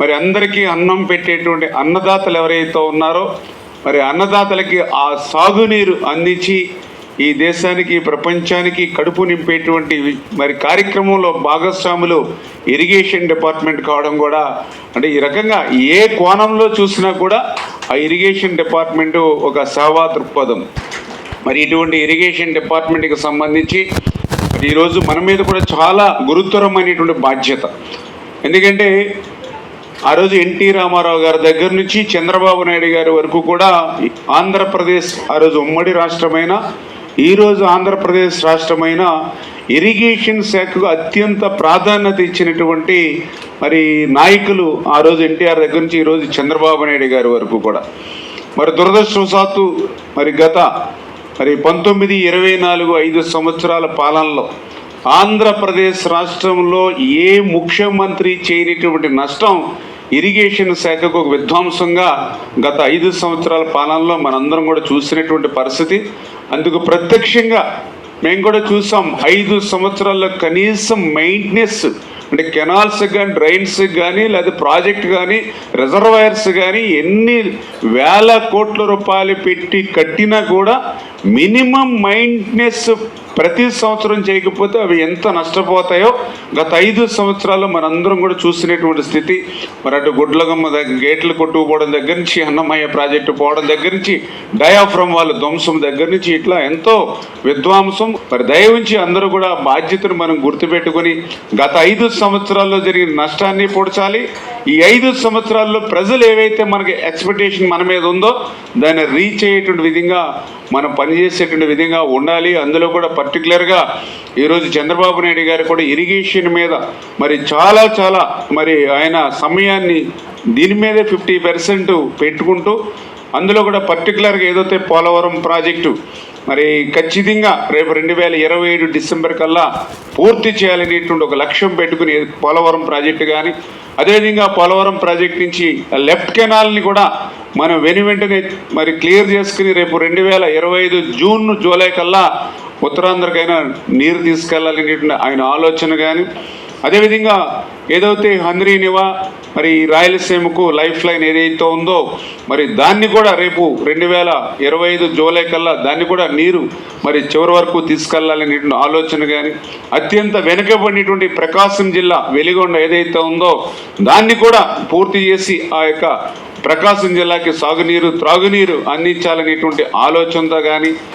మరి అందరికీ అన్నం పెట్టేటువంటి అన్నదాతలు ఎవరైతే ఉన్నారో మరి అన్నదాతలకి ఆ సాగునీరు అందించి ఈ దేశానికి ప్రపంచానికి కడుపు నింపేటువంటి మరి కార్యక్రమంలో భాగస్వాములు ఇరిగేషన్ డిపార్ట్మెంట్ కావడం కూడా అంటే ఈ రకంగా ఏ కోణంలో చూసినా కూడా ఆ ఇరిగేషన్ డిపార్ట్మెంటు ఒక సేవా దృక్పథం. మరి ఇటువంటి ఇరిగేషన్ డిపార్ట్మెంట్కి సంబంధించి ఈరోజు మన మీద కూడా చాలా గురుతరమైనటువంటి బాధ్యత. ఎందుకంటే ఆ రోజు ఎన్టీ రామారావు గారి దగ్గర నుంచి చంద్రబాబు నాయుడు గారి వరకు కూడా ఆంధ్రప్రదేశ్ ఆ రోజు ఉమ్మడి రాష్ట్రమైన ఈరోజు ఆంధ్రప్రదేశ్ రాష్ట్రమైన ఇరిగేషన్ శాఖకు అత్యంత ప్రాధాన్యత ఇచ్చినటువంటి మరి నాయకులు ఆ రోజు ఎన్టీఆర్ దగ్గర నుంచి ఈరోజు చంద్రబాబు నాయుడు గారి వరకు కూడా. మరి దురదృష్టవశాత్తు మరి గత 19, 24, 5 సంవత్సరాల పాలనలో ఆంధ్రప్రదేశ్ రాష్ట్రంలో ఏ ముఖ్యమంత్రి చేయనటువంటి నష్టం ఇరిగేషన్ శాఖకు ఒక విధ్వంసంగా గత 5 సంవత్సరాల పాలనలో మనందరం కూడా చూసినటువంటి పరిస్థితి. అందుకు ప్రత్యక్షంగా మేము కూడా చూసాం. 5 సంవత్సరాల్లో కనీసం మెయింటెనెన్స్ అంటే కెనాల్స్ కానీ డ్రైన్స్ కానీ లేదా ప్రాజెక్ట్ కానీ రిజర్వాయర్స్ కానీ ఎన్ని వేల కోట్ల రూపాయలు పెట్టి కట్టినా కూడా మినిమం మెయింటెనెన్స్ ప్రతి సంవత్సరం చేయకపోతే అవి ఎంత నష్టపోతాయో గత 5 సంవత్సరాల్లో మనందరం కూడా చూసినటువంటి స్థితి. మరి అటు గుడ్లగమ్మ గేట్లు కొట్టుకుపోవడం దగ్గర నుంచి అన్నమయ్య ప్రాజెక్టు పోవడం దగ్గర నుంచి డయాఫ్రమ్ వాళ్ళ ధ్వంసం దగ్గర నుంచి ఇట్లా ఎంతో విధ్వంసం. మరి దయవుంచి అందరూ కూడా బాధ్యతను మనం గుర్తుపెట్టుకొని గత 5 సంవత్సరాల్లో జరిగిన నష్టాన్ని పూడ్చాలి. ఈ 5 సంవత్సరాల్లో ప్రజలు ఏవైతే మనకి ఎక్స్పెక్టేషన్ మన మీద ఉందో దాన్ని రీచ్ అయ్యేటువంటి విధంగా మనం పనిచేసేటువంటి విధంగా ఉండాలి. అందులో కూడా పర్టికులర్గా ఈరోజు చంద్రబాబు నాయుడు గారు కూడా ఇరిగేషన్ మీద మరి చాలా మరి ఆయన సమయాన్ని దీని మీదే 50% పెట్టుకుంటూ అందులో కూడా పర్టికులర్గా ఏదైతే పోలవరం ప్రాజెక్టు మరి ఖచ్చితంగా రేపు 2027 డిసెంబర్ కల్లా పూర్తి చేయాలనేటువంటి ఒక లక్ష్యం పెట్టుకుని పోలవరం ప్రాజెక్టు కానీ అదేవిధంగా పోలవరం ప్రాజెక్ట్ నుంచి లెఫ్ట్ కెనాల్ని కూడా మనం వెంటనే మరి క్లియర్ చేసుకుని రేపు 2025 జూన్, జూలై కల్లా ఉత్తరాంధ్రకైనా నీరు తీసుకెళ్లాలనేటువంటి ఆయన ఆలోచన కానీ అదేవిధంగా ఏదైతే హంద్రీనివా మరి రాయలసీమకు లైఫ్ లైన్ ఏదైతే ఉందో మరి దాన్ని కూడా రేపు 2025 జూలై కల్లా దాన్ని కూడా నీరు మరి చివరి వరకు తీసుకెళ్లాలనేటువంటి ఆలోచన కానీ అత్యంత వెనుకబడినటువంటి ప్రకాశం జిల్లా వెలిగొండ ఏదైతే ఉందో దాన్ని కూడా పూర్తి చేసి ఆ యొక్క ప్రకాశం జిల్లాకి సాగునీరు, త్రాగునీరు అందించాలనేటువంటి ఆలోచనతో కానీ